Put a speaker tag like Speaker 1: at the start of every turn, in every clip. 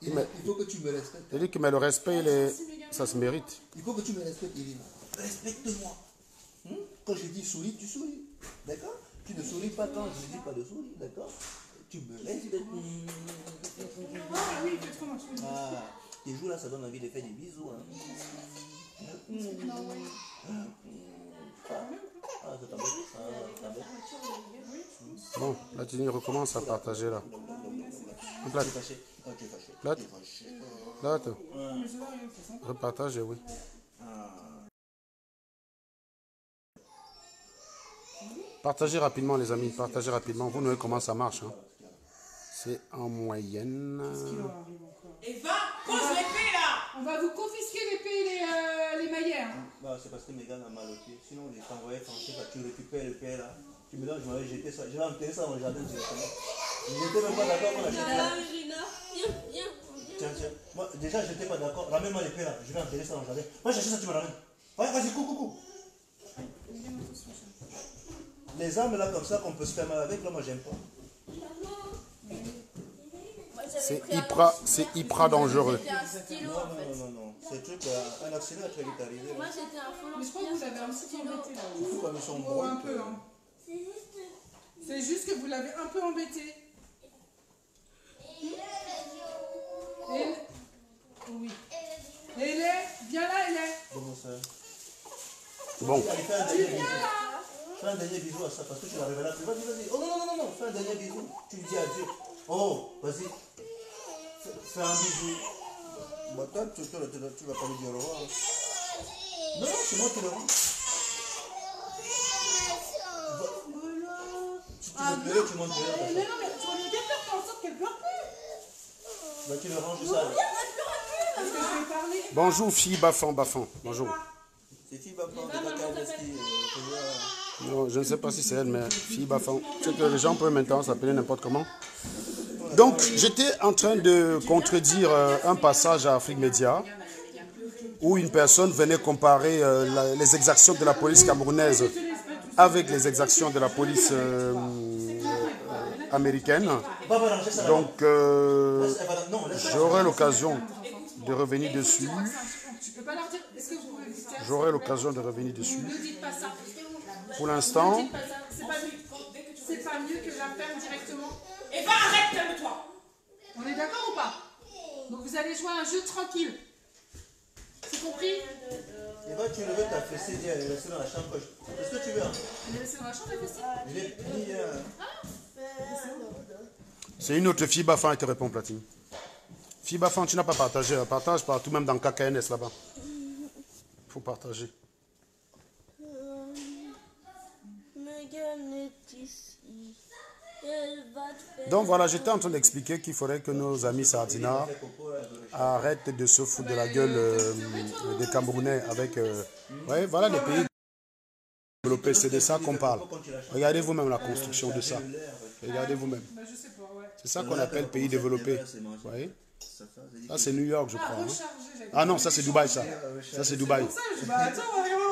Speaker 1: Il faut que tu me respectes.
Speaker 2: Il dit que mais le respect, ça se mérite.
Speaker 1: Il faut que tu me respectes, Irina. Respecte-moi. Quand je dis souris, tu souris. D'accord? Tu ne souris pas quand je ne dis pas de sourire. D'accord? Tu me respectes. Ah, tes jours là, ça donne envie de faire des bisous. Hein. Ah, ça t'embête.
Speaker 2: Bon, là tu recommence à partager là.
Speaker 1: Plate. Tu es fâché.
Speaker 2: Plate. Plate. Repartage, oui. Partagez rapidement les amis, partagez rapidement. Vous voyez comment ça marche. Hein. C'est en moyenne.
Speaker 3: Eva, pose l'épée là.
Speaker 4: On va vous confisquer l'épée et les maillets. Hein.
Speaker 1: Bah, c'est parce que Megan a mal au pied. Sinon, je t'envoyais penser que tu récupères l'épée là. Tu me donnes, je m'avais jeté ça. Je vais enterrer ça dans le jardin directement. Je n'étais même pas d'accord pour la jeter là. Tiens. Moi, déjà, je n'étais pas d'accord. Ramène-moi l'épée là. Je vais enterrer ça dans le jardin. Va chercher ça, tu me ramènes. Vas-y, coucou. Les armes là comme ça qu'on peut se faire mal avec, là moi j'aime pas.
Speaker 2: C'est hyper dangereux.
Speaker 1: Non. C'est truc, un accident a très vite arrivé.
Speaker 4: Moi j'étais un faux. Mais je crois que vous avez un petit peu embêté là.
Speaker 1: Pourquoi ils sont
Speaker 4: Oh, un peu, hein. C'est juste que vous l'avez un peu embêté. Oui. Viens là, Hélène.
Speaker 1: Comment ça?
Speaker 2: Bon.
Speaker 1: Fais un dernier bisou à ça parce que tu l'as révélé. Vas-y. Oh non. Fais un dernier bisou. Tu lui dis adieu. Oh, vas-y. Fais un bisou. Bah, toi, tu vas pas lui dire au revoir. Non, c'est moi qui le rends. Si tu veux pleurer, tu montes pleurer.
Speaker 4: Mais non, mais tu vas lui bien faire en sorte qu'elle pleure plus.
Speaker 1: Bah, tu le ranges ça.
Speaker 4: Parce que je vais parler.
Speaker 2: Bonjour fille Bafan. Bonjour.
Speaker 1: C'est fille Bafan de Bacardesti.
Speaker 2: Non, je ne sais pas si c'est elle, mais fille Bafan. C'est que les gens peuvent maintenant s'appeler n'importe comment. Donc, j'étais en train de contredire un passage à Afrique Média où une personne venait comparer les exactions de la police camerounaise avec les exactions de la police américaine. Donc, j'aurai l'occasion de revenir dessus. Pour l'instant,
Speaker 4: c'est pas mieux que j'appelle directement.
Speaker 3: Eva, arrête, calme-toi.
Speaker 4: On est d'accord ou pas? Donc vous allez jouer à un jeu tranquille. C'est compris?
Speaker 1: Eva, tu levais ta fessée, elle est restée dans la chambre. Est-ce que tu veux?
Speaker 4: Elle est restée dans la chambre, la fessée?
Speaker 1: Je l'ai mis.
Speaker 2: c'est une autre fille Bafan qui te répond, Platine. Fille Bafan, tu n'as pas partagé. Partage partout, même dans KKNS là-bas. Il faut partager. Donc voilà, j'étais en train d'expliquer qu'il faudrait que nos amis Sardina arrêtent de se foutre de la gueule des Camerounais avec... ouais, voilà les pays développés, c'est de ça qu'on parle. Regardez vous-même la construction de ça. Regardez vous-même. C'est ça qu'on appelle pays développés. Vous voyez? Ça c'est New York, je crois. Hein? Ah non, ça c'est Dubaï, ça. Ça c'est Dubaï.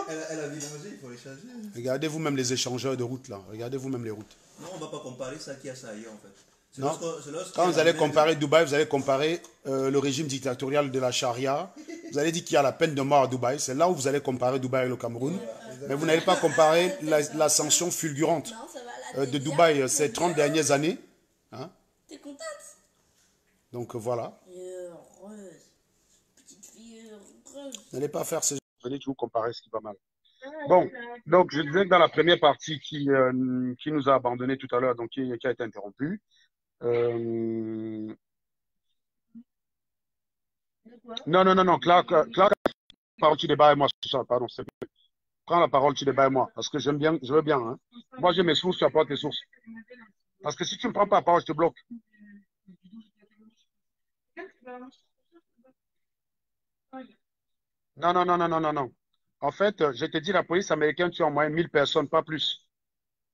Speaker 1: Elle a mélangé, il faut les changer.
Speaker 2: Regardez vous-même les échangeurs de routes là. Regardez vous-même les routes.
Speaker 1: Non, on ne va pas comparer ça qui a ça ailleurs en fait.
Speaker 2: Non. Quand vous allez comparer Dubaï, vous allez comparer le régime dictatorial de la charia. Vous allez dire qu'il y a la peine de mort à Dubaï. C'est là où vous allez comparer Dubaï et le Cameroun. Mais vous n'allez pas comparer l'ascension fulgurante de Dubaï ces 30 dernières années. Hein?
Speaker 5: T'es contente?
Speaker 2: Donc voilà.
Speaker 5: Heureuse. Petite fille heureuse.
Speaker 2: N'allez pas faire ces... Vous allez toujours comparer ce qui va mal. Bon, donc je disais que dans la première partie qui nous a abandonnés tout à l'heure, donc qui a été interrompue, non, Clark, parole, tu débat avec moi sur ça, pardon, prends la parole, tu débat avec moi, parce que je veux bien, hein. Moi j'ai mes sources, tu apportes tes sources. Parce que si tu ne me prends pas la parole, je te bloque. Non. En fait, je te dis, la police américaine tue en moyenne 1000 personnes, pas plus.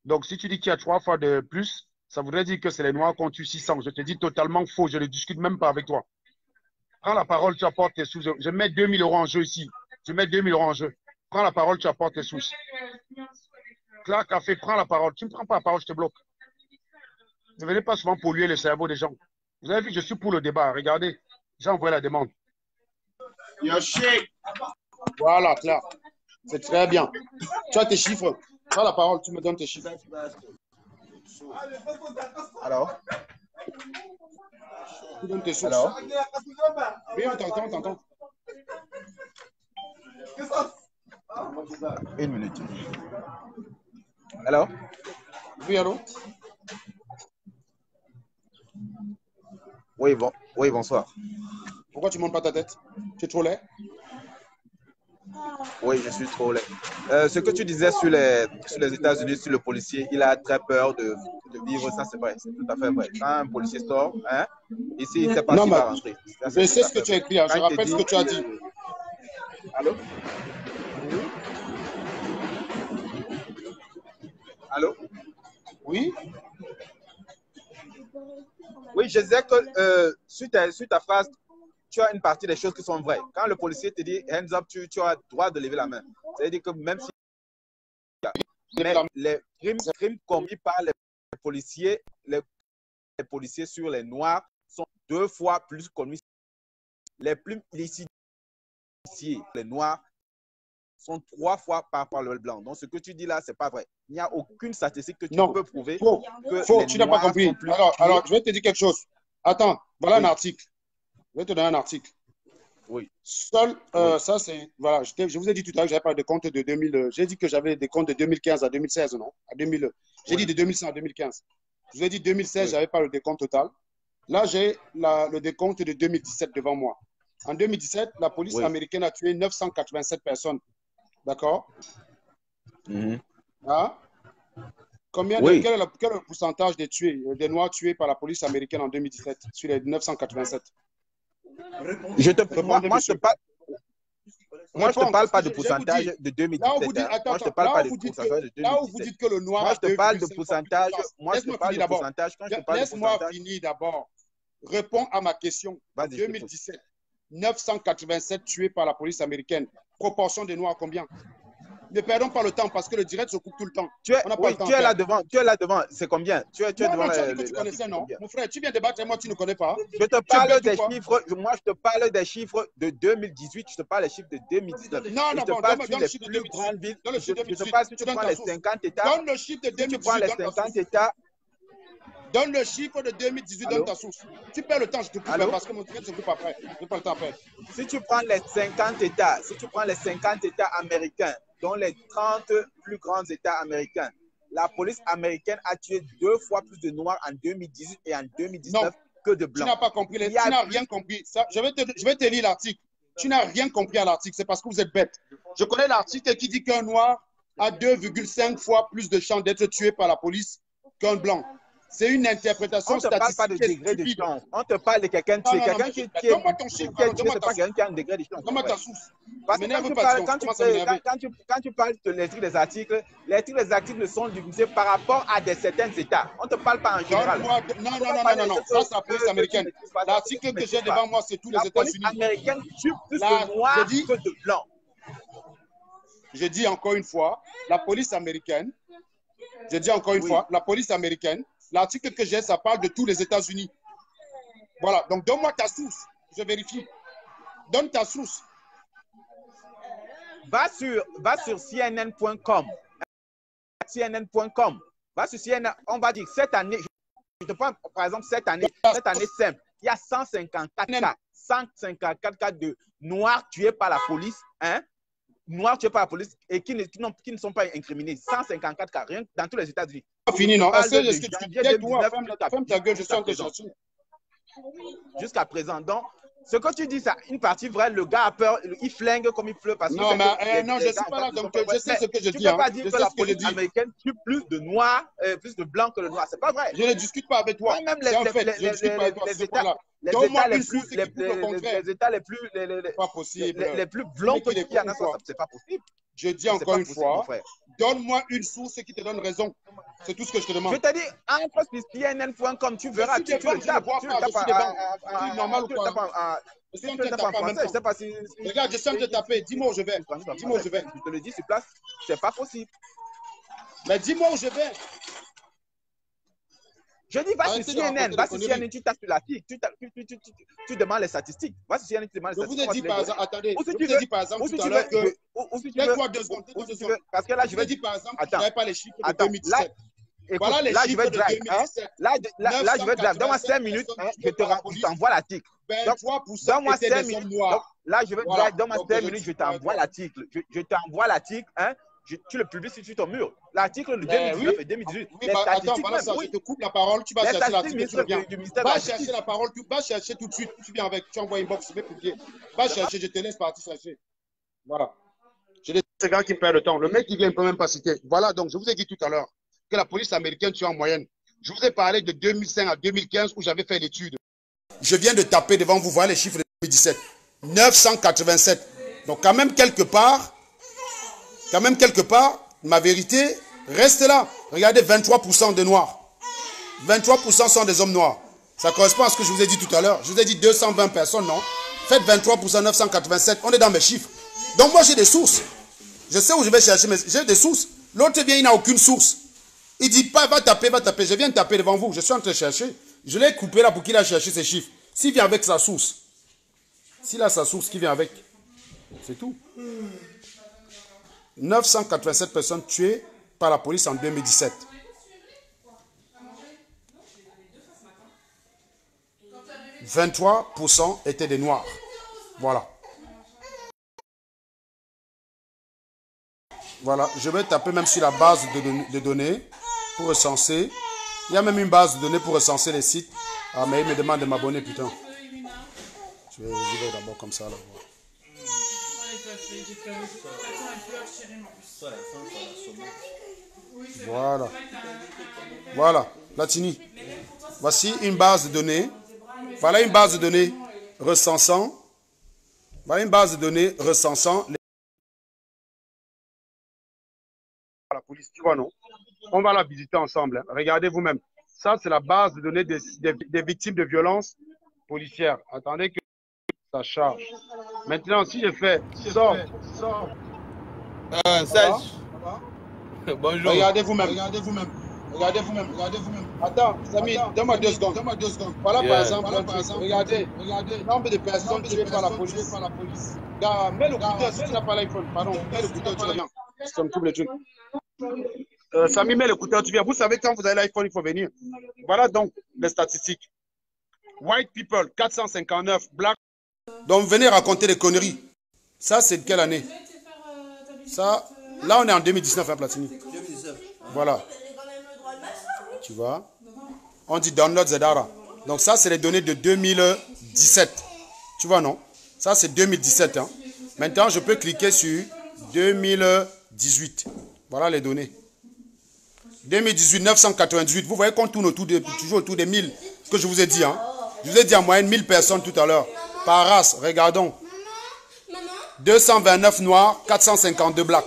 Speaker 2: Donc, si tu dis qu'il y a 3 fois de plus, ça voudrait dire que c'est les Noirs qu'on tue 600. Je te dis totalement faux. Je ne discute même pas avec toi. Prends la parole, tu apportes tes sous. Je mets 2000 € en jeu ici. Je mets 2000 € en jeu. Prends la parole, tu apportes tes sous. Clark a fait, prends la parole. Tu ne me prends pas la parole, je te bloque. Ne venez pas souvent polluer le cerveau des gens. Vous avez vu, je suis pour le débat. Regardez. J'ai envoyé la demande. Voilà, clair. C'est très bien. Tu as tes chiffres. Tu as la parole, tu me donnes tes chiffres.
Speaker 6: Alors?
Speaker 2: Tu donnes tes sources.
Speaker 6: Alors?
Speaker 2: Oui, on t'entend, on t'entend.
Speaker 6: Une minute. Alors?
Speaker 2: Oui, allô?
Speaker 6: Oui, bon. Oui, bonsoir.
Speaker 2: Pourquoi tu ne montes pas ta tête? Tu es trop laid?
Speaker 6: Oui, je suis trop laid. Ce que tu disais sur les États-Unis, sur le policier, il a très peur de vivre, ça c'est vrai, c'est tout à fait vrai. Quand un policier sort, hein, ici, il ne sait pas s'il va rentrer. Ça,
Speaker 2: je sais ce que tu as écrit, hein. Je rappelle ce que tu as dit.
Speaker 6: Allô? Allô?
Speaker 2: Oui?
Speaker 6: Oui, je disais que sur ta phrase, tu as une partie des choses qui sont vraies. Quand le policier te dit hands up, tu as le droit de lever la main. C'est-à-dire que même si les crimes commis par les policiers sur les noirs sont 2 fois plus commis. Les plus illicites, les noirs, sont 3 fois par le blanc. Donc, ce que tu dis là, ce n'est pas vrai. Il n'y a aucune statistique que tu peux prouver.
Speaker 2: Faux. Tu n'as pas compris. Alors, je vais te dire quelque chose. Attends, voilà un article. Je vais te donner un article.
Speaker 6: Oui.
Speaker 2: Seul, ça c'est, voilà, je vous ai dit tout à l'heure que j'avais pas de compte de 2000, j'ai dit que j'avais des comptes de 2015 à 2016, non? À 2000, j'ai dit de 2005 à 2015. Je vous ai dit 2016, j'avais pas le décompte total. Là, j'ai le décompte de 2017 devant moi. En 2017, la police américaine a tué 987 personnes. D'accord? Hein? Quel est le pourcentage des Noirs tués par la police américaine en 2017 sur les 987?
Speaker 6: Moi, je te parle pas de pourcentage de 2017. Moi, je te parle pas de pourcentage de 2017.
Speaker 2: Là où vous dites que le noir.
Speaker 6: Moi, je te parle de pourcentage. Moi, je te parle de pourcentage.
Speaker 2: Laisse-moi finir d'abord. Réponds à ma question. En 2017, 987 tués par la police américaine. Proportion des Noirs, combien? Ne perdons pas le temps parce que le direct se coupe tout le temps.
Speaker 6: Tu es là devant. C'est combien? Tu es devant.
Speaker 2: Tu connaissais, non? Mon frère, tu viens débattre et moi, tu ne connais pas.
Speaker 6: Je te parle des chiffres. Moi, je te parle des chiffres de 2018. Je te parle des chiffres de 2019.
Speaker 2: Non,
Speaker 6: je te parle sur les plus grandes villes. Je te parle si tu prends les 50 États.
Speaker 2: Donne le chiffre de 2018.
Speaker 6: Tu prends les 50 États.
Speaker 2: Donne le chiffre de 2018 dans ta source. Tu perds le temps, je te coupe parce que mon direct se coupe après. Je n'ai pas le temps après.
Speaker 6: Si tu prends les 50 États, américains, dont les 30 plus grands États américains, la police américaine a tué 2 fois plus de Noirs en 2018 et en 2019 que de Blancs.
Speaker 2: Tu n'as pas compris. Tu n'as rien compris. Je vais te lire l'article. Tu n'as rien compris à l'article. C'est parce que vous êtes bête. Je connais l'article qui dit qu'un Noir a 2,5 fois plus de chances d'être tué par la police qu'un Blanc. C'est une interprétation statistique.
Speaker 6: On ne te parle pas de degré de chance. On te parle de quelqu'un qui est.
Speaker 2: Donne-moi ton chiffre.
Speaker 6: C'est pas quelqu'un qui a un degré de chance.
Speaker 2: Donne-moi ta source.
Speaker 6: Parce que quand tu parles de l'étude des articles, ne sont divisés par rapport à certains États. On ne te parle pas en général.
Speaker 2: Non. Ça, c'est la police américaine. L'article que j'ai devant moi, c'est tous les États-Unis.
Speaker 6: La police américaine tue plus de Noirs que de Blancs.
Speaker 2: Je dis encore une fois, la police américaine, l'article que j'ai, ça parle de tous les États-Unis. Voilà, donc donne-moi ta source, je vérifie. Donne ta source.
Speaker 6: Va sur CNN.com. CNN.com. Va sur CNN, on va dire cette année, je te prends par exemple cette année simple, il y a 154 cas de Noirs tués par la police, Noirs tués par la police et qui ne sont pas incriminés. 154 cas, rien dans tous les États-Unis.
Speaker 2: Fini, non? Est-ce que tu dis ferme ta gueule, je suis en train de chercher.
Speaker 6: Jusqu'à présent. Donc, ce que tu dis, ça, une partie vraie, le gars a peur, il flingue comme il pleut. Parce que
Speaker 2: non, je ne suis pas là, donc je sais ce que je dis.
Speaker 6: Tu ne peux pas dire que la police américaine tue plus de Noirs, plus de Blancs que de Noirs. Ce n'est pas vrai.
Speaker 2: Je ne discute pas avec toi.
Speaker 6: Même les États les plus blancs qu'il y en a, ce n'est pas possible.
Speaker 2: Je dis encore une fois, donne-moi une source qui te donne raison. C'est tout ce que je te demande.
Speaker 6: Je te dis, entre sur CNN.com, tu verras. Tu le tapes.
Speaker 2: Normal ou quoi?
Speaker 6: Je sais pas si.
Speaker 2: Regarde, je sens te taper. Dis-moi où je vais. Dis-moi où je vais.
Speaker 6: Je te le dis sur place, c'est pas possible.
Speaker 2: Mais dis-moi où je vais.
Speaker 6: Je dis, va sur
Speaker 2: Arrêtez de
Speaker 6: CNN,
Speaker 2: raconter
Speaker 6: va
Speaker 2: des
Speaker 6: sur
Speaker 2: conneries.
Speaker 6: CNN, tu tapes sur l'article, tu demandes les statistiques. Va sur CNN, tu demandes les
Speaker 2: Je vous ai
Speaker 6: statistiques.
Speaker 2: dit par exemple, attendez,
Speaker 6: Ou si
Speaker 2: je
Speaker 6: tu
Speaker 2: vous ai
Speaker 6: veux-
Speaker 2: dit par exemple
Speaker 6: ou si
Speaker 2: tout à
Speaker 6: tu
Speaker 2: l'heure
Speaker 6: veux-
Speaker 2: que.
Speaker 6: ou si tu veux-
Speaker 2: Laisse-moi 2 secondes.
Speaker 6: ou si tu veux- parce que là,
Speaker 2: Je vous ai dit par exemple,
Speaker 6: Attends.
Speaker 2: vous n'avez pas les chiffres de
Speaker 6: Attends,
Speaker 2: 2017.
Speaker 6: Écoute,
Speaker 2: Voilà les
Speaker 6: là, je
Speaker 2: chiffres
Speaker 6: vais
Speaker 2: de
Speaker 6: drive. Hein?
Speaker 2: 2017.
Speaker 6: Là, je vais drive. Donne-moi 5 minutes, hein, je t'envoie l'article.
Speaker 2: 23%
Speaker 6: Donne-moi
Speaker 2: étaient
Speaker 6: 5
Speaker 2: des hommes
Speaker 6: minutes.
Speaker 2: noirs.
Speaker 6: Là, je vais
Speaker 2: Voilà.
Speaker 6: drive. Donne-moi
Speaker 2: Donc,
Speaker 6: 5
Speaker 2: je
Speaker 6: minutes, je
Speaker 2: suis
Speaker 6: t'envoie
Speaker 2: d'accord.
Speaker 6: l'article. Je t'envoie l'article. Hein? Tu le publies sur ton mur. L'article de
Speaker 2: Ben
Speaker 6: 2019
Speaker 2: oui.
Speaker 6: et 2018.
Speaker 2: Oui,
Speaker 6: les
Speaker 2: bah, attends,
Speaker 6: statistiques
Speaker 2: voilà
Speaker 6: même,
Speaker 2: ça,
Speaker 6: oui.
Speaker 2: je te coupe la parole, tu vas
Speaker 6: Les
Speaker 2: chercher
Speaker 6: statistiques
Speaker 2: l'article, tu reviens.
Speaker 6: du ministère de la
Speaker 2: Va
Speaker 6: Justice.
Speaker 2: chercher la parole, tu vas chercher tout de suite, tu viens avec, tu envoies inbox, je vais publier. Va chercher, je te laisse partir chercher. Voilà. J'ai des gars qui perdent le temps. Le mec, il vient, il ne peut même pas citer. Voilà, donc je vous ai dit tout à l'heure que la police américaine tue en moyenne. Je vous ai parlé de 2005 à 2015 où j'avais fait l'étude. Je viens de taper devant vous, voilà les chiffres de 2017. 987. Donc quand même quelque part, ma vérité reste là. Regardez, 23% de noirs. 23% sont des hommes noirs. Ça correspond à ce que je vous ai dit tout à l'heure. Je vous ai dit 220 personnes, non? Faites 23%, 987. On est dans mes chiffres. Donc moi, j'ai des sources. Je sais où je vais chercher, mais j'ai des sources. L'autre vient, il n'a aucune source. Il dit pas, va taper. Je viens de taper devant vous. Je suis en train de chercher. Je l'ai coupé là pour qu'il a cherché ses chiffres. S'il vient avec sa source. S'il a sa source qui vient avec. C'est tout. 987 personnes tuées par la police en 2017. 23% étaient des noirs. Voilà. Voilà, je vais taper même sur la base de données pour recenser. Il y a même une base de données pour recenser les sites. Ah, mais il me demande de m'abonner, putain. Je vais d'abord comme ça, là. Voilà. Voilà, Latini. Voici une base de données. Voilà une base de données recensant. Voilà une base de données recensant la police, tu vois, non? On va la visiter ensemble. Hein. Regardez vous-même. Ça, c'est la base de données des victimes de violences policières. Attendez que ça charge. Maintenant, si je fais sort.
Speaker 7: Serge. Bonjour.
Speaker 2: Regardez vous-même. Attends, Samy, donne-moi 2 secondes. Voilà, par exemple, regardez le nombre de personnes tuées par la police. Gars, mets le couteau, si tu n'as pas l'iPhone, pardon, mets le couteau, tu reviens. Ça me coupe le truc. Samy, mets le couteau, tu viens. Vous savez, quand vous avez l'iPhone, il faut venir. Voilà donc les statistiques. White people, 459. Black. Donc, venez raconter des conneries. Ça, c'est de quelle année? Ça, là, on est en 2019, hein, Platini.
Speaker 1: 2019.
Speaker 2: Voilà. Tu vois? On dit download Zedara. Donc, ça, c'est les données de 2017. Tu vois, non? Ça, c'est 2017. Hein. Maintenant, je peux cliquer sur 2018. Voilà les données. 2018, 998. Vous voyez qu'on tourne toujours autour des 1000 que je vous ai dit. Hein. Je vous ai dit en moyenne 1000 personnes tout à l'heure. Par race, regardons. 229 noirs, 452 blancs.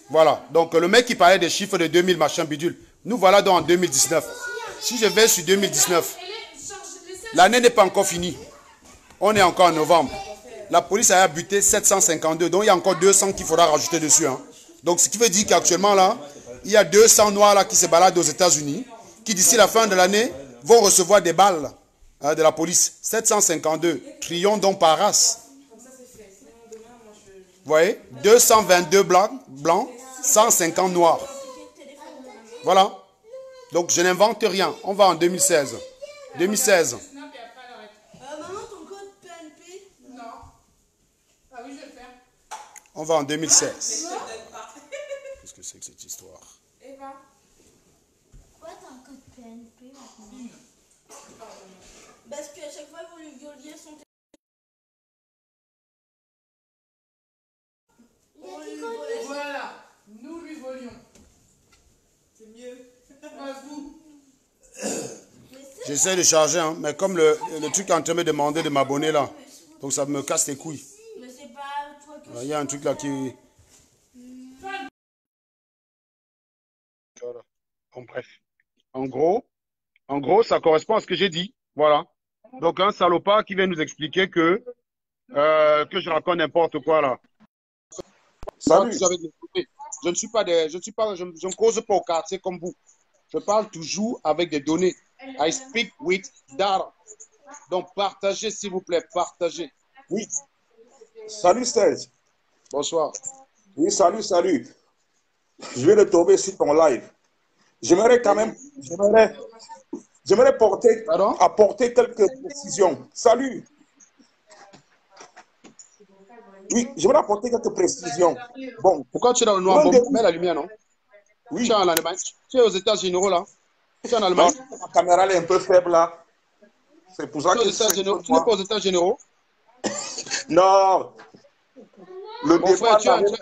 Speaker 2: Voilà. Donc le mec qui parlait des chiffres de 2000 machin bidule. Nous voilà donc en 2019. Si je vais sur 2019, l'année n'est pas encore finie. On est encore en novembre. La police a buté 752. Donc il y a encore 200 qu'il faudra rajouter dessus. Hein. Donc ce qui veut dire qu'actuellement là, il y a 200 noirs là qui se baladent aux États-Unis, qui d'ici la fin de l'année vont recevoir des balles de la police. 752. Trions donc par race. Vous voyez? 222 blancs, 150 noirs. Voilà. Donc je n'invente rien. On va en 2016. 2016.
Speaker 5: Maman, ton code PNP?
Speaker 4: Non. Ah oui, je vais le faire.
Speaker 2: On va en 2016. Qu'est-ce que c'est que cette histoire?
Speaker 4: Eva.
Speaker 5: Quoi, t'as un code PNP maintenant? Parce qu'à chaque fois, vous lui violiez son téléphone.
Speaker 4: Voilà. Nous lui volions. C'est mieux. À vous.
Speaker 2: J'essaie de charger, hein, mais comme le truc est en train de me demander de m'abonner là, donc ça me casse les couilles.
Speaker 5: Mais c'est pas toi que
Speaker 2: Il y a un truc là qui... Voilà. Bon, bref. En gros, ça correspond à ce que j'ai dit. Voilà. Donc un salopard qui vient nous expliquer que je raconte n'importe quoi là. Salut. Je ne cause pas au quartier comme vous. Je parle toujours avec des données. I speak with data. Donc, partagez, s'il vous plaît, partagez.
Speaker 8: Oui. Salut Serge.
Speaker 2: Bonsoir.
Speaker 8: Oui, salut. Je vais tomber sur ton live. J'aimerais quand même, j'aimerais apporter quelques précisions. Salut. Oui, j'aimerais apporter quelques précisions. Bon.
Speaker 2: Pourquoi tu es dans le noir? Mets la lumière, non?
Speaker 8: Oui.
Speaker 2: Tu es en Allemagne. Tu es aux États-Unis, là. Tu es en Allemagne.
Speaker 8: Non, ma caméra est un peu faible, là. C'est pour ça que
Speaker 2: tu n'es pas aux États généraux?
Speaker 8: Non. Le
Speaker 2: Mon frère, tu es en train...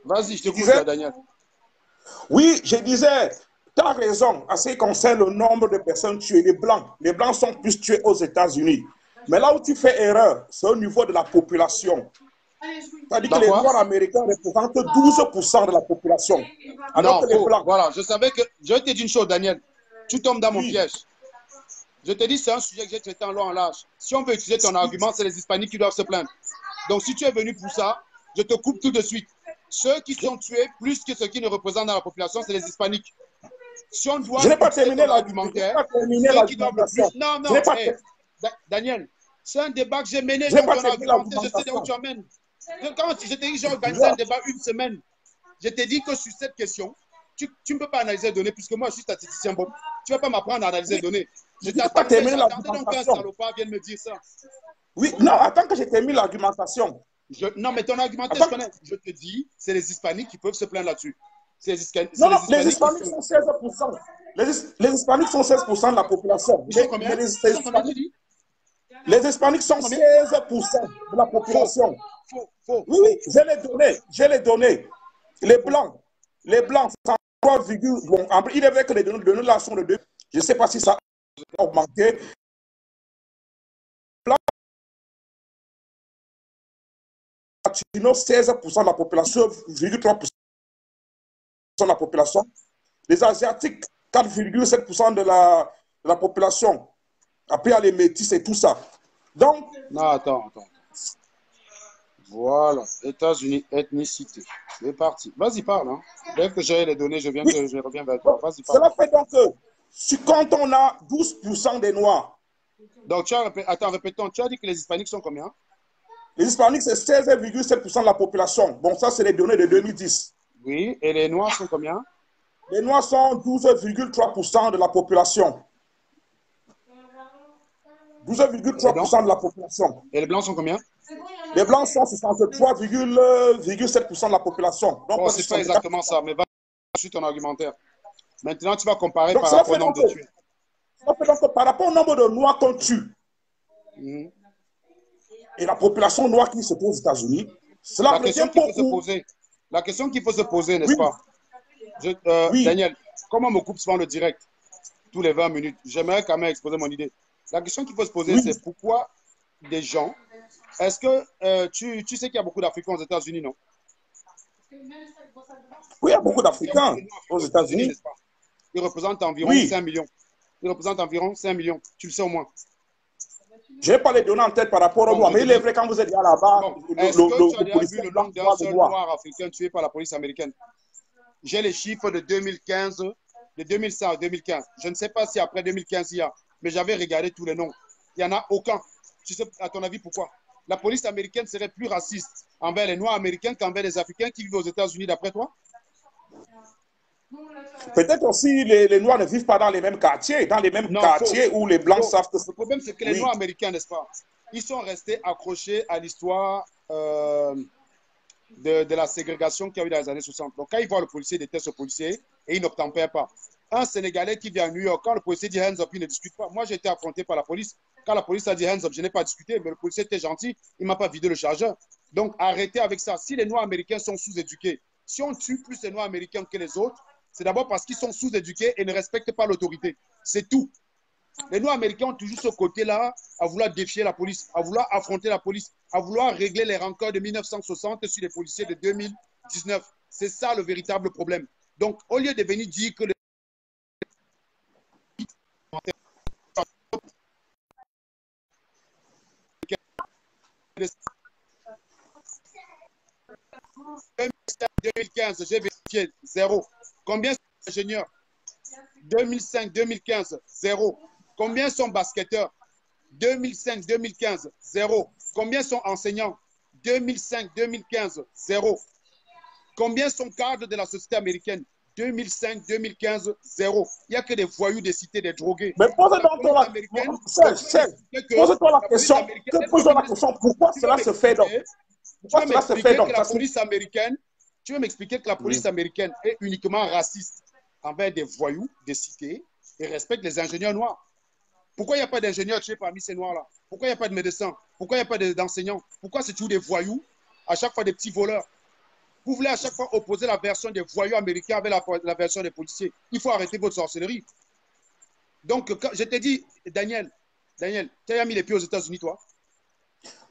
Speaker 2: Vas-y, je t'écoute, Daniel.
Speaker 8: Oui, je disais, tu as raison en ce qui concerne le nombre de personnes tuées. Les Blancs sont plus tués aux États-Unis. Mais là où tu fais erreur, c'est au niveau de la population. C'est-à-dire que les Noirs américains représentent 12% de la population. Alors que les Blancs...
Speaker 2: Voilà, je savais que... Je vais te dire une chose, Daniel. Tu tombes dans mon piège. Je te dis, c'est un sujet que j'ai traité en long en large. Si on veut utiliser ton argument, c'est les Hispaniques qui doivent se plaindre. Donc, si tu es venu pour ça, je te coupe tout de suite. Ceux qui sont tués, plus que ceux qui ne représentent dans la population, c'est les Hispaniques. Si on doit...
Speaker 8: Je n'ai pas terminé l'argumentaire.
Speaker 2: Non, Daniel, c'est un débat que j'ai mené
Speaker 8: dans
Speaker 2: ton argumentaire. Je sais où tu amènes. Quand je t'ai dit que j'ai organisé un débat une semaine, je t'ai dit que sur cette question, tu ne peux pas analyser les données, puisque moi, je suis statisticien. Bon, tu ne vas pas m'apprendre à analyser les données. Je t'attendais donc qu'un salopard vienne me dire ça.
Speaker 8: Oui, non, attends que j'ai terminé l'argumentation.
Speaker 2: Non, mais ton argumentaire, je connais. Je te dis, c'est les Hispaniques qui peuvent se plaindre là-dessus.
Speaker 8: Les Hispaniques sont 16%. Les Hispaniques sont 16% de la population.
Speaker 2: Ils sont combien?
Speaker 8: Les Hispaniques sont 16% de la population. Oui, j'ai les données. Les Blancs, c'est 3, bon, il est vrai que les données là sont de 2. Je ne sais pas si ça a augmenté. Latino, 16% de la population, 3% de la population. Les Asiatiques, 4,7% de la population. Après, il y a les métis et tout ça. Donc...
Speaker 2: Non, attends. Voilà. États-Unis, ethnicité. C'est parti. Vas-y, parle. Hein. Dès que j'ai les données, je reviens vers toi. Vas-y, parle.
Speaker 8: Cela fait donc que, quand on a 12% des Noirs...
Speaker 2: Donc, attends, répétons. Tu as dit que les Hispaniques sont combien?
Speaker 8: Les Hispaniques, c'est 16,7% de la population. Bon, ça, c'est les données de 2010.
Speaker 2: Oui, et les Noirs sont combien?
Speaker 8: Les Noirs sont 12,3% de la population. 12,3% de la population.
Speaker 2: Et les Blancs sont combien?
Speaker 8: Les Blancs sont 63,7% de la population. Donc,
Speaker 2: bon, c'est pas exactement ça, mais va sur ton argumentaire. Maintenant, tu vas comparer par rapport au nombre de tués.
Speaker 8: Donc, par rapport au nombre de Noirs qu'on tue, et la population noire qui se trouve aux États-Unis, cela
Speaker 2: la question qu'il faut se poser, n'est-ce pas? Daniel, comment on me coupe souvent le direct tous les 20 minutes? J'aimerais quand même exposer mon idée. La question qu'il faut se poser, c'est pourquoi des gens... Est-ce que tu sais qu'il y a beaucoup d'Africains aux États-Unis, non?
Speaker 8: Oui, il y a beaucoup d'Africains aux États-Unis.
Speaker 2: Ils représentent environ 5 millions. Ils représentent environ 5 millions. Tu le sais au moins. Je n'ai
Speaker 8: pas les données en tête par rapport aux Noirs, mais il est vrai quand vous êtes là-bas.
Speaker 2: Est-ce que tu as déjà vu le nombre d'un seul noir africain tué par la police américaine? J'ai les chiffres de 2015, de 2005 à 2015. Je ne sais pas si après 2015 il y a, mais j'avais regardé tous les noms. Il n'y en a aucun. Tu sais, à ton avis, pourquoi? La police américaine serait plus raciste envers les Noirs américains qu'envers les Africains qui vivent aux États-Unis, d'après toi?
Speaker 8: Peut-être aussi les Noirs ne vivent pas dans les mêmes quartiers, où les Blancs savent que...
Speaker 2: Le problème, c'est que les Noirs américains, n'est-ce pas, ils sont restés accrochés à l'histoire de la ségrégation qu'il y a eu dans les années 60. Donc, quand ils voient le policier, ils détestent le policier et ils n'obtempèrent pas. Un Sénégalais qui vit à New York, quand le policier dit hands up, il ne discute pas. Moi, j'ai été affronté par la police. Quand la police a dit hands up, je n'ai pas discuté, mais le policier était gentil, il ne m'a pas vidé le chargeur. Donc, arrêtez avec ça. Si les Noirs américains sont sous-éduqués, si on tue plus les Noirs américains que les autres, c'est d'abord parce qu'ils sont sous-éduqués et ne respectent pas l'autorité. C'est tout. Les Noirs américains ont toujours ce côté-là à vouloir défier la police, à vouloir affronter la police, à vouloir régler les rancœurs de 1960 sur les policiers de 2019. C'est ça le véritable problème. Donc, au lieu de venir dire que
Speaker 9: 2015, j'ai vérifié, zéro. Combien sont ingénieurs? 2005-2015, zéro. Combien sont basketteurs? 2005-2015, zéro. Combien sont enseignants? 2005-2015, zéro. Combien sont cadres de la société américaine? 2005-2015, zéro. Il n'y a que des voyous, des cités, des drogués.
Speaker 8: Mais pose-toi la question. Pose-toi la question. Pourquoi cela se fait donc? Pourquoi cela se fait donc?
Speaker 9: Tu veux m'expliquer que la police américaine est uniquement raciste envers des voyous, des cités, et respecte les ingénieurs noirs? Pourquoi il n'y a pas d'ingénieurs tués parmi ces noirs-là? Pourquoi il n'y a pas de médecins? Pourquoi il n'y a pas d'enseignants? Pourquoi c'est toujours des voyous, à chaque fois des petits voleurs? Vous voulez à chaque fois opposer la version des voyous américains avec la version des policiers. Il faut arrêter votre sorcellerie. Donc, je t'ai dit, Daniel, tu as mis les pieds aux États-Unis, toi?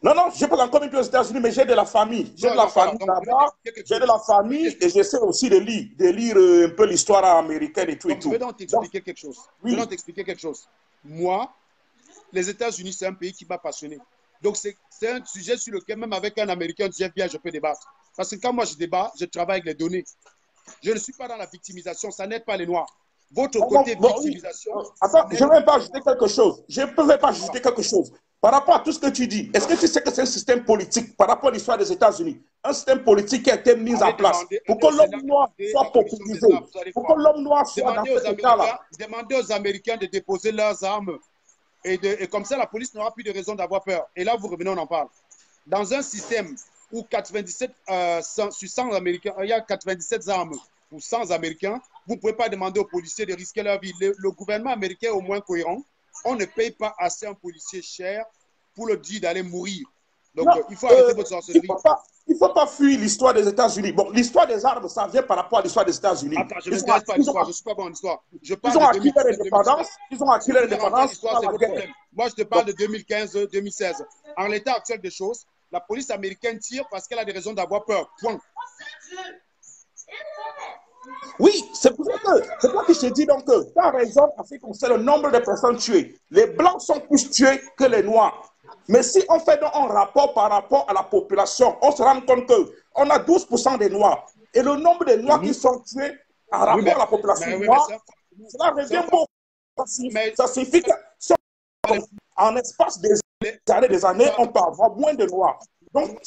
Speaker 8: Non, non, je n'ai pas encore mis les pieds aux États-Unis, mais j'ai de la famille. J'ai de la famille là-bas. J'ai de la famille et j'essaie aussi de lire un peu l'histoire américaine et tout et tout.
Speaker 9: Je vais donc t'expliquer quelque chose. Je vais donc t'expliquer quelque chose. Moi, les États-Unis, c'est un pays qui m'a passionné. Donc, c'est un sujet sur lequel, même avec un Américain du FBI, je peux débattre. Parce que quand moi je débat, je travaille avec les données. Je ne suis pas dans la victimisation, ça n'aide pas les Noirs. Votre côté victimisation...
Speaker 8: Attends, je ne vais pas ajouter quelque chose. Je ne peux pas ajouter quelque chose. Par rapport à tout ce que tu dis, est-ce que tu sais que c'est un système politique par rapport à l'histoire des États-Unis? Un système politique qui a été mis en place pour que l'homme noir soit populisé, pour que l'homme noir soit dans cet état-là.
Speaker 9: Demandez aux Américains de déposer leurs armes et comme ça, la police n'aura plus de raison d'avoir peur. Et là, vous revenez, on en parle. Dans un système où 97 sur 100 Américains, il y a 97 armes pour 100 Américains, vous ne pouvez pas demander aux policiers de risquer leur vie. Le gouvernement américain est au moins cohérent. On ne paye pas assez un policier cher pour le dire d'aller mourir. Donc, il faut arrêter votre sorcellerie.
Speaker 8: Il ne faut pas fuir l'histoire des États-Unis. Bon, l'histoire des armes, ça vient par rapport à l'histoire des États-Unis.
Speaker 9: Attends, je ne m'intéresse pas à l'histoire. Je ne suis pas bon en histoire.
Speaker 8: Ils ont acquis leur indépendance. Ils ont acquis leur indépendance.
Speaker 9: Moi, je te parle de 2015-2016. En l'état actuel des choses, la police américaine tire parce qu'elle a des raisons d'avoir peur. Point.
Speaker 8: Oui, c'est pour ça que je te dis donc que tu as raison en ce qui concerne le nombre de personnes tuées. Les Blancs sont plus tués que les Noirs. Mais si on fait donc un rapport par rapport à la population, on se rend compte qu'on a 12% des Noirs. Et le nombre de Noirs qui sont tués en rapport à la population noire, cela revient beaucoup. Ça signifie qu'en espace des années, on peut avoir moins de Noirs. Donc,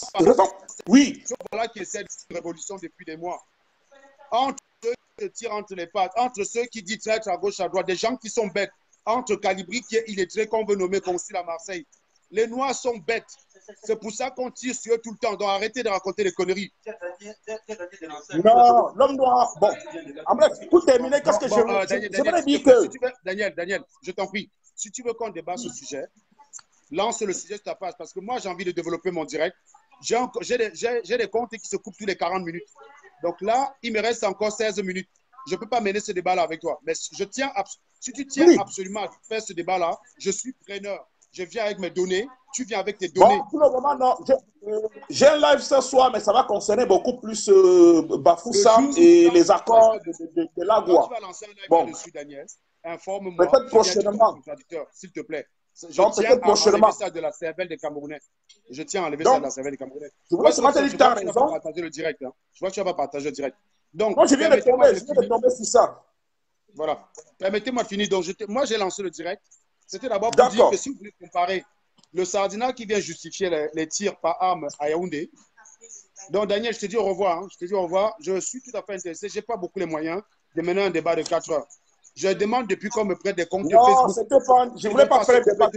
Speaker 8: oui.
Speaker 9: Voilà qui essaie de révolution depuis des mois. Entre ceux qui tirent entre les pattes, entre ceux qui disent traître à gauche, à droite, des gens qui sont bêtes, entre Calibri qui est illettré, qu'on veut nommer consul à Marseille. Les Noirs sont bêtes. C'est pour ça qu'on tire sur eux tout le temps. Donc arrêtez de raconter des conneries.
Speaker 8: Non, l'homme noir. Bon, en bref, pour terminer, qu'est-ce que je voudrais dire que...
Speaker 9: Daniel, je t'en prie. Si tu veux qu'on débat ce sujet, lance le sujet sur ta page. Parce que moi, j'ai envie de développer mon direct. J'ai des comptes qui se coupent tous les 40 minutes. Donc là, il me reste encore 16 minutes. Je ne peux pas mener ce débat-là avec toi. Mais si tu tiens absolument à faire ce débat-là, je suis preneur. Je viens avec mes données, tu viens avec tes données.
Speaker 8: Bon, pour le moment, non. J'ai un live ce soir, mais ça va concerner beaucoup plus Bafoussam et les accords de l'Agua.
Speaker 9: Tu vas lancer un live dessus, Daniel. Informe-moi.
Speaker 8: Peut-être prochainement.
Speaker 9: S'il te plaît. Je
Speaker 8: Donc,
Speaker 9: tiens à enlever ça de la cervelle des Camerounais. Je tiens à enlever ça de la cervelle des Camerounais.
Speaker 8: Je voulais seulement te dire que tu as raison.
Speaker 9: Je vois que tu vas partager le direct. Je vois que tu vas pas partager le direct. Donc,
Speaker 8: moi, je viens de tomber sur ça.
Speaker 9: Voilà. Permettez-moi de finir. Donc, moi, j'ai lancé le direct. C'était d'abord pour dire que si vous voulez comparer le Sardina qui vient justifier les tirs par arme à Yaoundé. Donc, Daniel, je te dis au revoir. Je te dis au revoir. Je suis tout à fait intéressé. Je n'ai pas beaucoup les moyens de mener un débat de 4 heures. Je demande depuis qu'on me prête des comptes de Facebook.
Speaker 8: Non, je ne voulais pas faire des débats.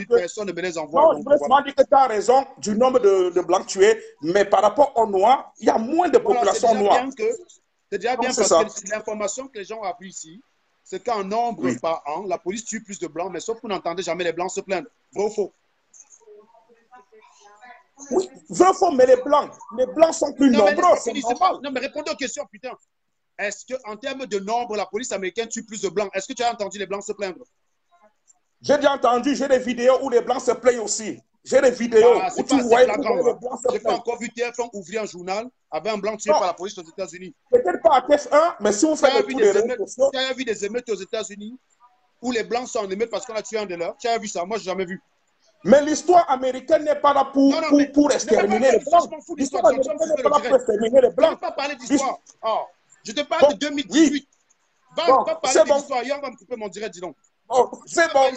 Speaker 9: Personne ne me les envoie.
Speaker 8: Non, je voulais seulement dire que tu as raison du nombre de Blancs tués, mais par rapport aux Noirs, il y a moins de population noire.
Speaker 9: C'est déjà bien parce que l'information que les gens ont appris ici, c'est qu'en nombre par an, la police tue plus de Blancs, mais sauf que vous n'entendez jamais les Blancs se plaindre. Vrai ou faux?
Speaker 8: Oui, vrai ou faux, mais les Blancs sont plus nombreux.
Speaker 9: Non, mais répondez aux questions, putain. Est-ce qu'en termes de nombre, la police américaine tue plus de Blancs? Est-ce que tu as entendu les Blancs se plaindre?
Speaker 8: J'ai déjà entendu, j'ai des vidéos où les Blancs se plaignent aussi. J'ai des vidéos où tu vois les Blancs se plaignent.
Speaker 9: Je n'ai pas encore vu TF1 ouvrir un journal avec un Blanc tué par la police aux États-Unis.
Speaker 8: Peut-être pas à TF1, mais si vous faites le tour des réseaux sociaux...
Speaker 9: Tu as vu des émeutes aux États-Unis où les Blancs sont en émeute parce qu'on a tué un de leurs? Tu as vu ça? Moi, je n'ai jamais vu.
Speaker 8: Mais l'histoire américaine n'est pas là pour exterminer les Blancs. L'histoire américaine n'est pas là pour exterminer les Blancs.
Speaker 9: Je ne veux pas parler d'histoire. Oh, je te parle de 2018.
Speaker 8: Oui.
Speaker 9: Va parler d'histoire. Hier, on va me couper mon direct, dis donc.
Speaker 8: C'est bon.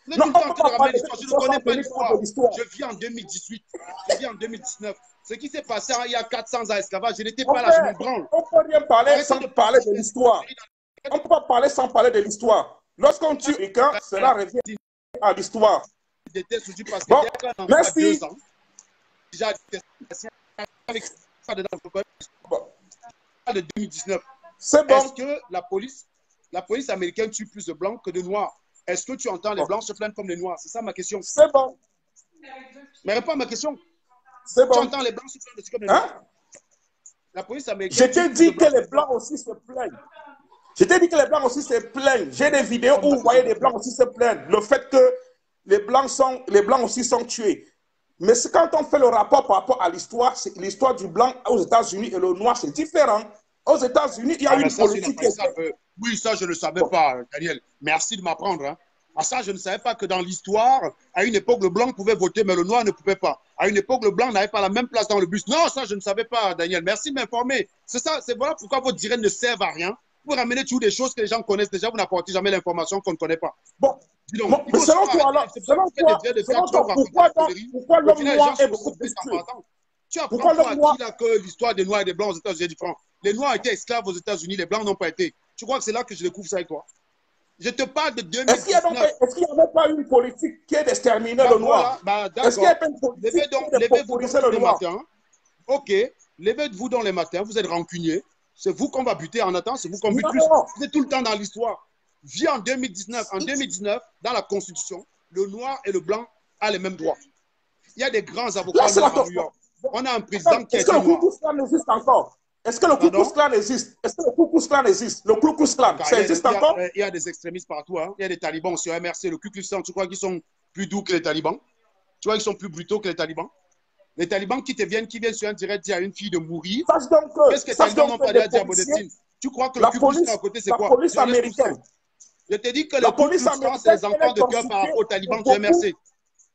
Speaker 9: Non, on ne peut pas parler d'histoire. Je ne connais pas l'histoire. Je vis en 2018. Je vis en 2019. Ce qui s'est passé il y a 400 ans esclavage, je n'étais pas là, je me branle.
Speaker 8: On ne peut rien parler sans parler de l'histoire. On ne peut pas parler sans parler de l'histoire. Lorsqu'on tue quelqu'un, cela revient à l'histoire. Bon, merci.
Speaker 9: De 2019.
Speaker 8: C'est bon.
Speaker 9: Est-ce que la police américaine tue plus de blancs que de noirs? Est-ce que tu entends les blancs se plaindre comme les noirs? C'est ça ma question.
Speaker 8: C'est bon.
Speaker 9: Mais réponds à ma question.
Speaker 8: C'est bon.
Speaker 9: Tu entends les blancs se plaindre comme les noirs? La police américaine.
Speaker 8: Je t'ai dit que les blancs aussi se plaignent. Je t'ai dit que les blancs aussi se plaignent. J'ai des vidéos où vous voyez les blancs aussi se plaignent. Le fait que les blancs aussi sont tués. Mais quand on fait le rapport par rapport à l'histoire, c'est l'histoire du blanc aux États-Unis et le noir, c'est différent. Aux États-Unis, il y a une politique.
Speaker 9: Oui, ça, je ne le savais pas, Daniel. Merci de m'apprendre. Hein. À ça, je ne savais pas que dans l'histoire, à une époque, le blanc pouvait voter, mais le noir ne pouvait pas. À une époque, le blanc n'avait pas la même place dans le bus. Non, ça, je ne savais pas, Daniel. Merci de m'informer. C'est ça, c'est voilà pourquoi vos directs ne servent à rien. Vous ramenez toujours des choses que les gens connaissent déjà, vous n'apportez jamais l'information qu'on ne connaît pas.
Speaker 8: Bon, mais selon toi, pourquoi l'homme noir est beaucoup plus tué?
Speaker 9: Tu apprends à qui là que l'histoire des noirs et des blancs aux États-Unis est différente? Les noirs étaient esclaves aux États-Unis, les blancs n'ont pas été. Tu crois que c'est là que je découvre ça avec toi? Je te parle de 2019.
Speaker 8: Est-ce qu'il n'y avait pas une politique qui est d'exterminer le noir? Est-ce qu'il n'y a pas une politique qui est de favoriser le noir?
Speaker 9: Ok, levez-vous dans les matins, vous êtes rancunier. C'est vous qu'on va buter en attendant, c'est vous qu'on bute plus. Vous êtes tout le temps dans l'histoire. Vie en 2019. En 2019, dans la Constitution, le noir et le blanc ont les mêmes droits. Il y a des grands avocats noirs à New York. On a un président qui est noir.
Speaker 8: Est-ce que le Ku Klux Klan existe encore? Est-ce que le Ku Klux Klan existe? Est-ce que le Ku Klux Klan existe? Le Ku Klux Klan, ça existe encore?
Speaker 9: Il y a des extrémistes partout. Hein. Il y a des talibans sur MRC. Le Ku Klux Klan, tu crois qu'ils sont plus doux que les talibans? Tu crois qu'ils sont plus brutaux que les talibans? Les talibans qui viennent sur un direct dire à une fille de mourir. Qu'est-ce que les talibans n'ont pas dit à Diabodetine? Tu crois que le Ku Klux Klan à côté, c'est quoi?
Speaker 8: La police américaine.
Speaker 9: Je te dis que le Ku Klux Klan, c'est les enfants de cœur par rapport aux talibans du MRC.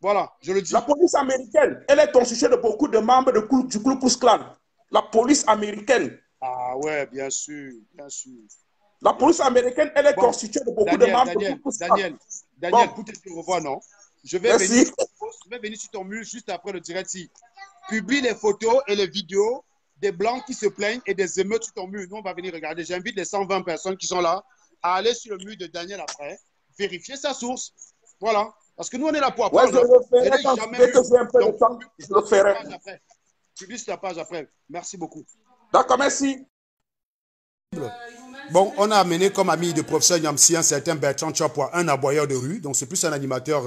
Speaker 9: Voilà, je le dis.
Speaker 8: La police américaine, elle est constituée de beaucoup de membres du Ku Klux Klan. La police américaine.
Speaker 9: Ah ouais, bien sûr, bien sûr.
Speaker 8: La police américaine, elle est constituée de beaucoup de membres du Ku Klux Klan.
Speaker 9: Daniel, pour te revoir, non? Je vais venir sur ton mur juste après le direct. Publie les photos et les vidéos des blancs qui se plaignent et des émeutes sur ton mur. Nous, on va venir regarder. J'invite les 120 personnes qui sont là à aller sur le mur de Daniel après, vérifier sa source. Voilà. Parce que nous, on est là pour apprendre.
Speaker 8: Ouais, je le ferai quand j'ai un peu de temps. Je le ferai.
Speaker 9: Publie sur la page après. Merci beaucoup.
Speaker 8: D'accord, merci.
Speaker 2: Bon, on a amené comme ami de professeur Niamsi un certain Bertrand Chapwa, un aboyeur de rue. Donc, c'est plus un animateur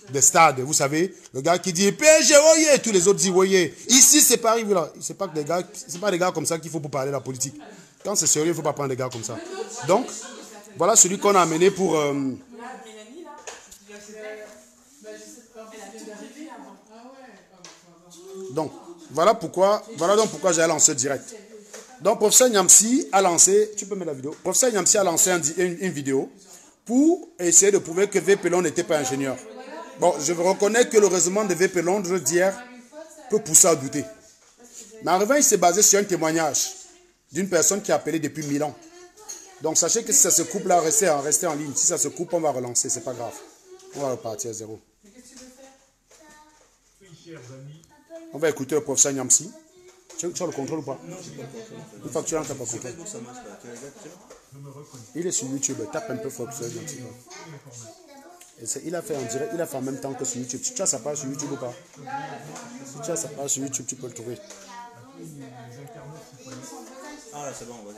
Speaker 2: des stades. Vous savez, le gars qui dit PSG, voyez, tous les autres disent voyez. Ici, c'est Paris, voilà. C'est pas des gars comme ça qu'il faut pour parler de la politique. Quand c'est sérieux, il ne faut pas prendre des gars comme ça. Donc, voilà celui qu'on a amené pour. Donc, voilà donc pourquoi j'ai lancé direct. Donc, professeur Niamsi a lancé, tu peux mettre la vidéo, professeur Niamsi a lancé une vidéo pour essayer de prouver que VP Londres n'était pas ingénieur. Bon, je reconnais que le raisonnement de VP Londres d'hier peut pousser à douter. Mais en revanche, il s'est basé sur un témoignage d'une personne qui a appelé depuis 1000 ans. Donc, sachez que si ça se coupe là, restez en ligne. Si ça se coupe, on va relancer, c'est pas grave. On va repartir à zéro. On va écouter le professeur Niamsi. Tu as le contrôle ou pas? Non, je n'ai pas le contrôle. Une fois que tu as, tu n'as pas le contrôle. Il est sur YouTube. Tape un peu professeur Niamsi. Il a fait en direct, il a fait en même temps que sur YouTube. Tu as sa page sur YouTube ou pas? Si tu as sa page sur YouTube, tu peux le trouver.
Speaker 1: Ah, c'est bon, vas-y.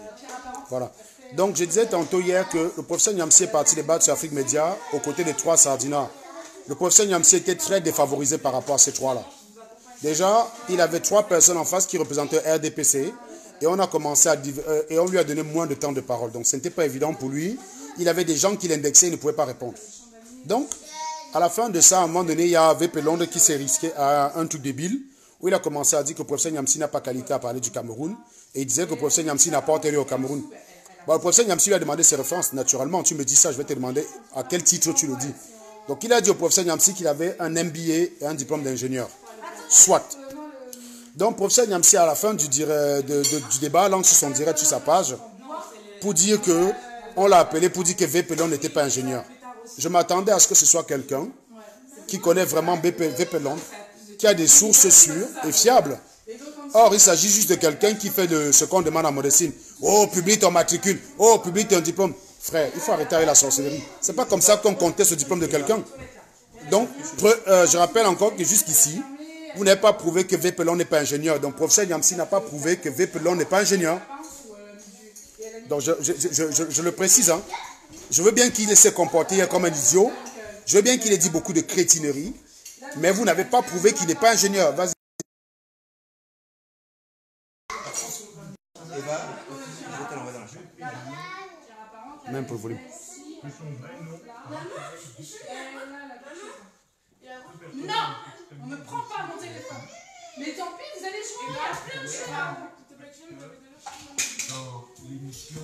Speaker 2: Voilà. Donc, je disais tantôt hier que le professeur Niamsi est parti débattre sur Afrique Média aux côtés des 3 Sardinats. Le professeur Niamsi était très défavorisé par rapport à ces 3-là. Déjà, il avait 3 personnes en face qui représentaient RDPC et on a commencé et on lui a donné moins de temps de parole. Donc, ce n'était pas évident pour lui. Il avait des gens qui l'indexaient et il ne pouvait pas répondre. Donc, à la fin de ça, à un moment donné, il y a VP Londres qui s'est risqué à un truc débile où il a commencé à dire que le professeur Niamsi n'a pas qualité à parler du Cameroun et il disait que le professeur Niamsi n'a pas enterré au Cameroun. Bon, le professeur Niamsi lui a demandé ses références. Naturellement, tu me dis ça, je vais te demander à quel titre tu le dis. Donc il a dit au professeur Niamsi qu'il avait un MBA et un diplôme d'ingénieur. Soit. Donc professeur Niamsi, à la fin du débat, lance son direct sur sa page pour dire que on l'a appelé pour dire que VPLon n'était pas ingénieur. Je m'attendais à ce que ce soit quelqu'un qui connaît vraiment VPLon, qui a des sources sûres et fiables. Or, il s'agit juste de quelqu'un qui fait ce qu'on demande à Modestine. Oh, publie ton matricule. Oh, publie ton diplôme. Frère, il faut arrêter avec la sorcellerie. C'est pas comme ça qu'on conteste le diplôme de quelqu'un. Donc, je rappelle encore que jusqu'ici, vous n'avez pas prouvé que VPLon n'est pas ingénieur. Donc, professeur Niamsi n'a pas prouvé que VPLon n'est pas ingénieur. Donc, je le précise. Hein. Je veux bien qu'il s'est comporté comme un idiot. Je veux bien qu'il ait dit beaucoup de crétineries. Mais vous n'avez pas prouvé qu'il n'est pas ingénieur. Vas-y. Même pour le volume.
Speaker 4: Non, on ne prend pas mon téléphone. Mais tant pis, vous allez jouer. Il y a plein de choses. Dans l'émission.